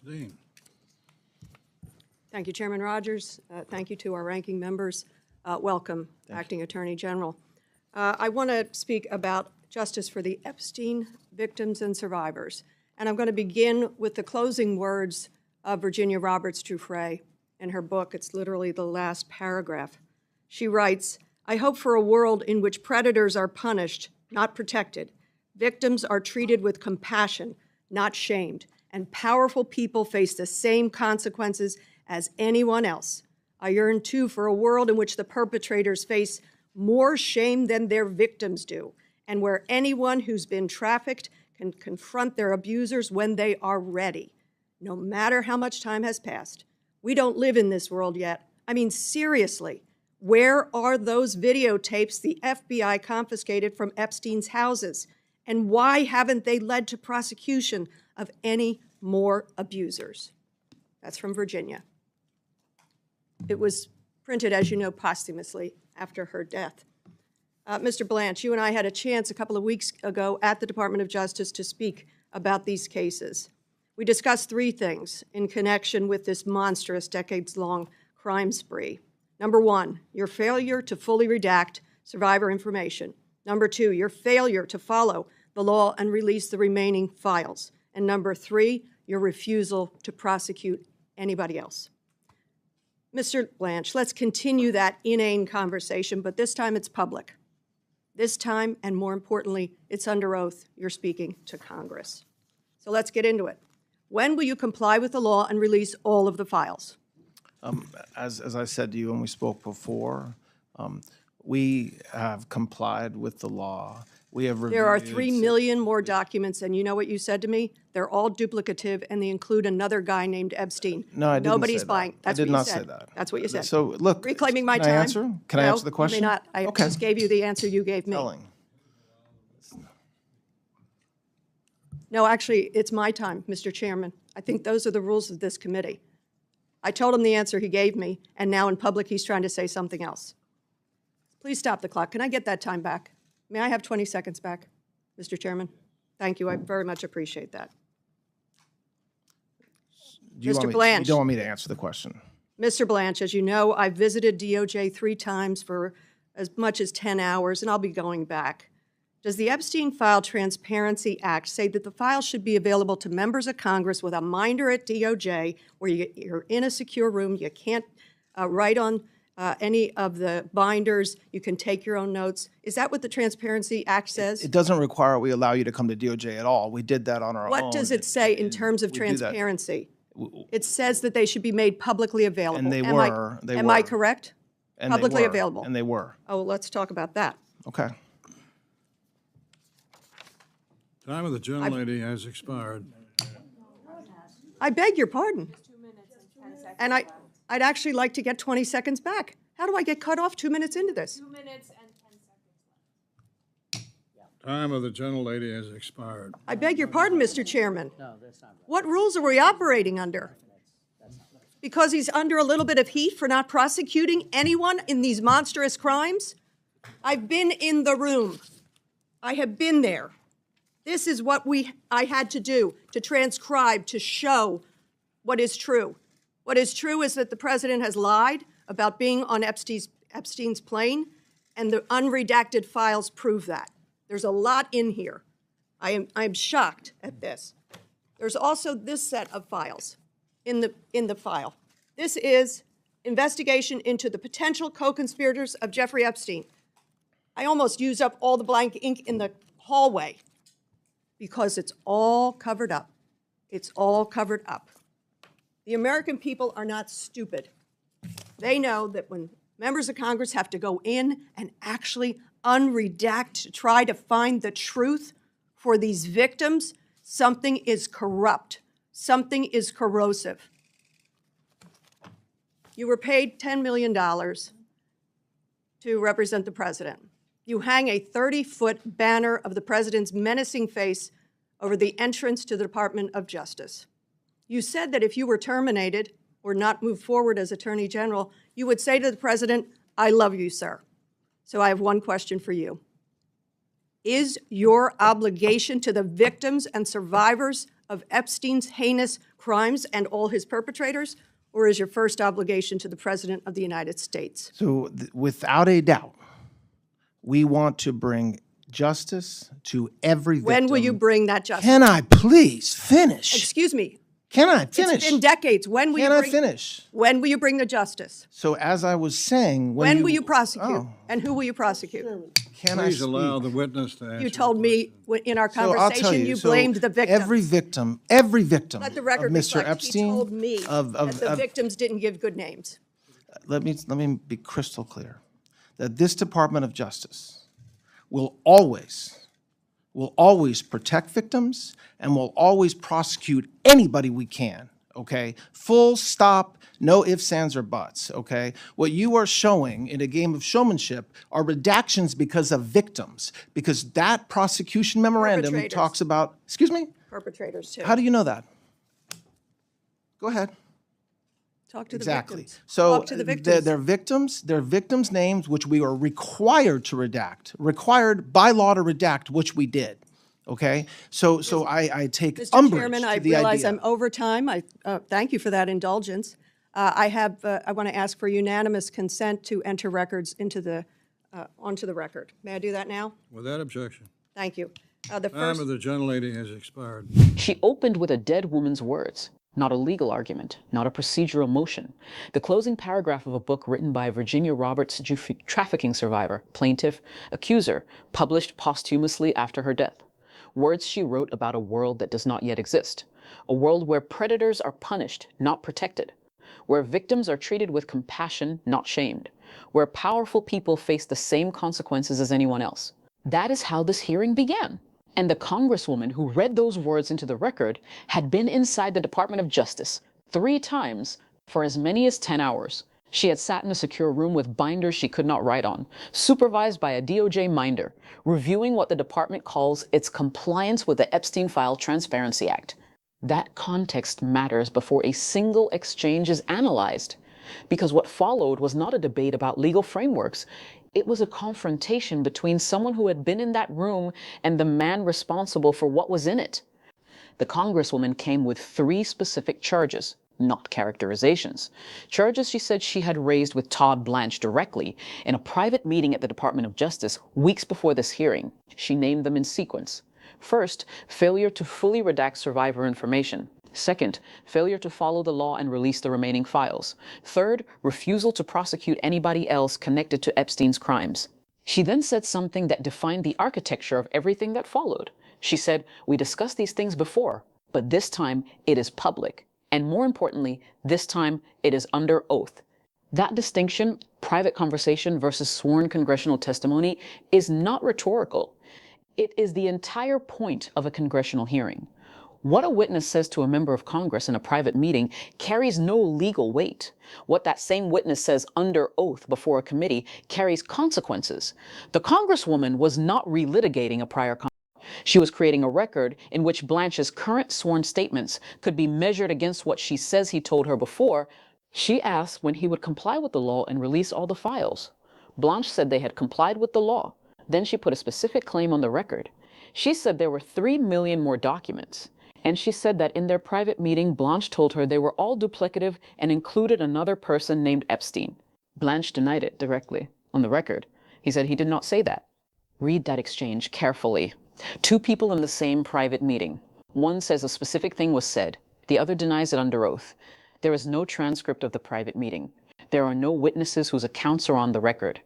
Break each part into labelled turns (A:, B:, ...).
A: Ms. Dean.
B: Thank you, Chairman Rogers. Thank you to our ranking members. Welcome, Acting Attorney General. I want to speak about justice for the Epstein victims and survivors. And I'm going to begin with the closing words of Virginia Roberts Giuffre in her book. It's literally the last paragraph. She writes, "I hope for a world in which predators are punished, not protected. Victims are treated with compassion, not shamed, and powerful people face the same consequences as anyone else. I yearn, too, for a world in which the perpetrators face more shame than their victims do, and where anyone who's been trafficked can confront their abusers when they are ready, no matter how much time has passed. We don't live in this world yet. I mean, seriously, where are those videotapes the FBI confiscated from Epstein's houses? And why haven't they led to prosecution of any more abusers?" That's from Virginia. It was printed, as you know, posthumously after her death. Mr. Blanche, you and I had a chance a couple of weeks ago at the Department of Justice to speak about these cases. We discussed three things in connection with this monstrous, decades-long crime spree. Number one, your failure to fully redact survivor information. Number two, your failure to follow the law and release the remaining files. And number three, your refusal to prosecute anybody else. Mr. Blanche, let's continue that inane conversation, but this time it's public. This time, and more importantly, it's under oath. You're speaking to Congress. So let's get into it. When will you comply with the law and release all of the files?
C: As I said to you when we spoke before, we have complied with the law. We have reviewed.
B: There are 3 million more documents, and you know what you said to me? They're all duplicative, and they include another guy named Epstein.
C: No, I didn't
B: Nobody's
C: say
B: buying.
C: that.
B: That's
C: I did
B: what
C: not
B: you said.
C: say that.
B: That's what you said.
C: So look,
B: Reclaiming my
C: can
B: time.
C: I answer? Can I answer the question?
B: You may not. I
C: Okay.
B: just gave you the answer you gave me.
C: Telling.
B: No, actually, it's my time, Mr. Chairman. I think those are the rules of this committee. I told him the answer he gave me, and now in public he's trying to say something else. Please stop the clock. Can I get that time back? May I have 20 seconds back, Mr. Chairman? Thank you. I very much appreciate that. Mr. Blanche.
C: You don't want me to answer the question.
B: Mr. Blanche, as you know, I visited DOJ 3 times for as much as 10 hours, and I'll be going back. Does the Epstein File Transparency Act say that the files should be available to members of Congress with a minder at DOJ, where you're in a secure room, you can't write on any of the binders, you can take your own notes? Is that what the Transparency Act says?
C: It doesn't require we allow you to come to DOJ at all. We did that on our own.
B: What does it say in terms of transparency? It says that they should be made publicly available.
C: And they
B: Am
C: were.
B: Am I correct?
C: And
B: Publicly
C: they were.
B: available.
C: And they were.
B: Oh, well, let's talk about that.
C: Okay.
A: Time of the gentlelady has expired.
B: I beg your pardon. And I'd actually like to get 20 seconds back. How do I get cut off 2 minutes into this?
D: 2 minutes and 10 seconds left.
A: Time of the gentlelady has expired.
B: I beg your pardon, Mr. Chairman. No, that's not right. What rules are we operating under? Because he's under a little bit of heat for not prosecuting anyone in these monstrous crimes? I've been in the room. I have been there. This is what I had to do, to transcribe, to show what is true. What is true is that the president has lied about being on Epstein's plane, and the unredacted files prove that. There's a lot in here. I am shocked at this. There's also this set of files in the file. This is investigation into the potential co-conspirators of Jeffrey Epstein. I almost used up all the blank ink in the hallway because it's all covered up. It's all covered up. The American people are not stupid. They know that when members of Congress have to go in and actually unredact to try to find the truth for these victims, something is corrupt. Something is corrosive. You were paid $10 million to represent the president. You hang a 30-foot banner of the president's menacing face over the entrance to the Department of Justice. You said that if you were terminated or not moved forward as Attorney General, you would say to the president, "I love you, sir." So I have one question for you. Is your obligation to the victims and survivors of Epstein's heinous crimes and all his perpetrators, or is your first obligation to the President of the United States?
C: So without a doubt, we want to bring justice to every victim.
B: When will you bring that justice?
C: Can I please finish?
B: Excuse me.
C: Can I finish?
B: It's been decades. When will
C: Can
B: you
C: I
B: bring,
C: finish?
B: When will you bring the justice?
C: So as I was saying,
B: When will you prosecute?
C: Oh,
B: And who will you prosecute?
C: can I
A: Please
C: speak?
A: allow the witness to answer.
B: You
A: the
B: told me in our
C: So I'll
B: conversation
C: tell
B: you
C: so
B: blamed the victim.
C: Every victim
B: Let the record
C: of Mr.
B: reflect,
C: Epstein.
B: he told me
C: of,
B: that the victims didn't give good names.
C: let me be crystal clear that this Department of Justice will always protect victims and will always prosecute anybody we can, okay? Full stop, no ifs, ands, or buts, okay? What you are showing in a game of showmanship are redactions because of victims, because that prosecution memorandum
B: Perpetrators.
C: talks about, excuse me?
B: Perpetrators, too.
C: How do you know that? Go ahead.
B: Talk to the
C: Exactly.
B: victims.
C: So
B: Talk to the victims.
C: they're victims' names, which we are required to redact, required by law to redact, which we did. Okay? So I take
B: Mr.
C: umbrage
B: Chairman,
C: to
B: I
C: the
B: realize
C: idea.
B: I'm over time. I thank you for that indulgence. I want to ask for unanimous consent to enter records into the onto the record. May I do that now?
A: Without objection.
B: Thank you. The
A: Time
B: first.
A: of the gentlelady has expired.
E: She opened with a dead woman's words, not a legal argument, not a procedural motion. The closing paragraph of a book written by Virginia Roberts, trafficking survivor, plaintiff, accuser, published posthumously after her death. Words she wrote about a world that does not yet exist, a world where predators are punished, not protected, where victims are treated with compassion, not shamed, where powerful people face the same consequences as anyone else. That is how this hearing began. And the congresswoman who read those words into the record had been inside the Department of Justice 3 times for as many as 10 hours. She had sat in a secure room with binders she could not write on, supervised by a DOJ minder, reviewing what the department calls its compliance with the Epstein File Transparency Act. That context matters before a single exchange is analyzed, because what followed was not a debate about legal frameworks. It was a confrontation between someone who had been in that room and the man responsible for what was in it. The congresswoman came with 3 specific charges, not characterizations. Charges she said she had raised with Todd Blanche directly in a private meeting at the Department of Justice weeks before this hearing. She named them in sequence. First, failure to fully redact survivor information. Second, failure to follow the law and release the remaining files. Third, refusal to prosecute anybody else connected to Epstein's crimes. She then said something that defined the architecture of everything that followed. She said, "We discussed these things before, but this time it is public. And more importantly, this time it is under oath." That distinction, private conversation versus sworn congressional testimony, is not rhetorical. It is the entire point of a congressional hearing. What a witness says to a member of Congress in a private meeting carries no legal weight. What that same witness says under oath before a committee carries consequences. The congresswoman was not relitigating a prior She was creating a record in which Blanche's current sworn statements could be measured against what she says he told her before. She asked when he would comply with the law and release all the files. Blanche said they had complied with the law. Then she put a specific claim on the record. She said there were 3 million more documents. And she said that in their private meeting, Blanche told her they were all duplicative and included another person named Epstein. Blanche denied it directly on the record. He said he did not say that. Read that exchange carefully. 2 people in the same private meeting. One says a specific thing was said. The other denies it under oath. There is no transcript of the private meeting. There are no witnesses whose accounts are on the record.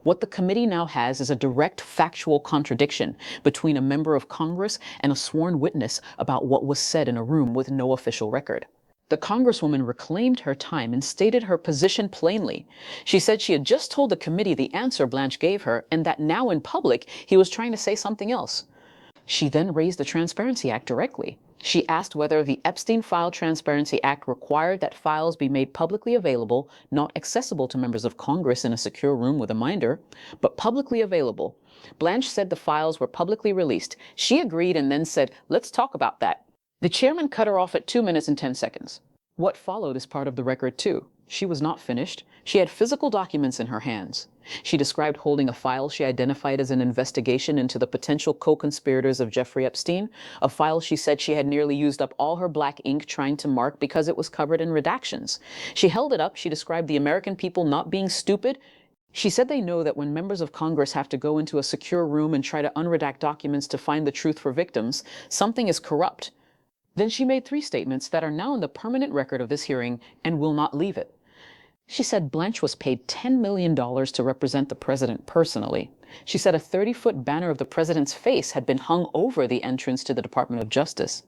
E: What the committee now has is a direct factual contradiction between a member of Congress and a sworn witness about what was said in a room with no official record. The congresswoman reclaimed her time and stated her position plainly. She said she had just told the committee the answer Blanche gave her and that now in public he was trying to say something else. She then raised the Transparency Act directly. She asked whether the Epstein File Transparency Act required that files be made publicly available, not accessible to members of Congress in a secure room with a minder, but publicly available. Blanche said the files were publicly released. She agreed and then said, "Let's talk about that." The chairman cut her off at 2 minutes and 10 seconds. What followed is part of the record too. She was not finished. She had physical documents in her hands. She described holding a file she identified as an investigation into the potential co-conspirators of Jeffrey Epstein, a file she said she had nearly used up all her black ink trying to mark because it was covered in redactions. She held it up. She described the American people not being stupid. She said they know that when members of Congress have to go into a secure room and try to unredact documents to find the truth for victims, something is corrupt. Then she made 3 statements that are now in the permanent record of this hearing and will not leave it. She said Blanche was paid $10 million to represent the president personally. She said a 30-foot banner of the president's face had been hung over the entrance to the Department of Justice.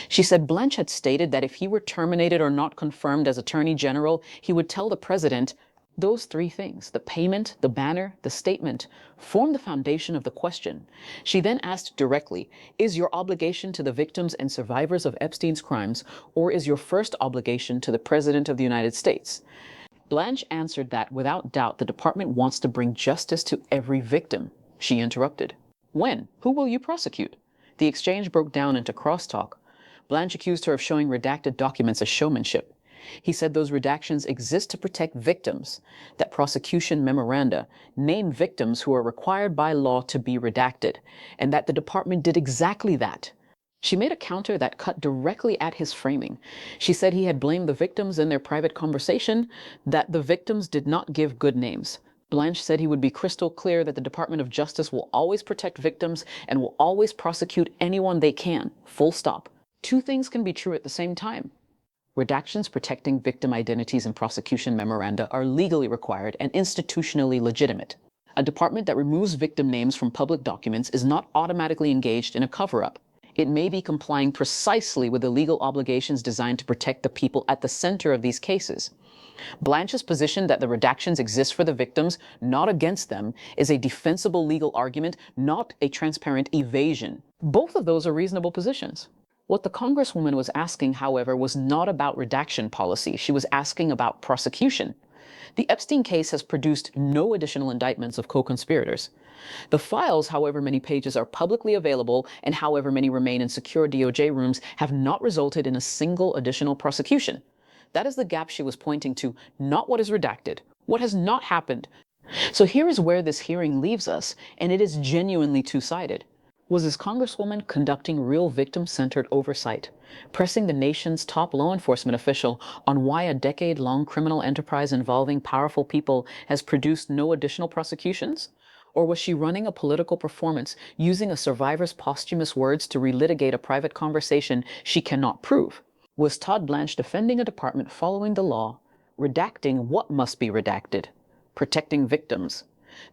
E: She said Blanche had stated that if he were terminated or not confirmed as Attorney General, he would tell the president. Those 3 things, the payment, the banner, the statement, form the foundation of the question. She then asked directly, is your obligation to the victims and survivors of Epstein's crimes, or is your first obligation to the President of the United States? Blanche answered that without doubt the department wants to bring justice to every victim. She interrupted. When? Who will you prosecute? The exchange broke down into crosstalk. Blanche accused her of showing redacted documents as showmanship. He said those redactions exist to protect victims, that prosecution memoranda name victims who are required by law to be redacted, and that the department did exactly that. She made a counter that cut directly at his framing. She said he had blamed the victims in their private conversation, that the victims did not give good names. Blanche said he would be crystal clear that the Department of Justice will always protect victims and will always prosecute anyone they can, full stop. 2 things can be true at the same time. Redactions protecting victim identities and prosecution memoranda are legally required and institutionally legitimate. A department that removes victim names from public documents is not automatically engaged in a cover-up. It may be complying precisely with the legal obligations designed to protect the people at the center of these cases. Blanche's position that the redactions exist for the victims, not against them, is a defensible legal argument, not a transparent evasion. Both of those are reasonable positions. What the Congresswoman was asking, however, was not about redaction policy. She was asking about prosecution. The Epstein case has produced no additional indictments of co-conspirators. The files, however many pages are publicly available and however many remain in secure DOJ rooms, have not resulted in a single additional prosecution. That is the gap she was pointing to, not what is redacted, what has not happened. So here is where this hearing leaves us, and it is genuinely 2-sided. Was this Congresswoman conducting real victim-centered oversight, pressing the nation's top law enforcement official on why a decade-long criminal enterprise involving powerful people has produced no additional prosecutions? Or was she running a political performance using a survivor's posthumous words to relitigate a private conversation she cannot prove? Was Todd Blanche defending a department following the law, redacting what must be redacted, protecting victims,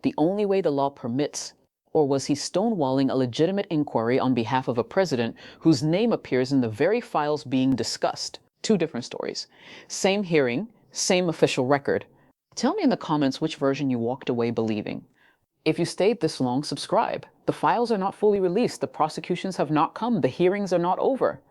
E: the only way the law permits? Or was he stonewalling a legitimate inquiry on behalf of a president whose name appears in the very files being discussed? 2 different stories. Same hearing, same official record. Tell me in the comments which version you walked away believing. If you stayed this long, subscribe. The files are not fully released. The prosecutions have not come. The hearings are not over.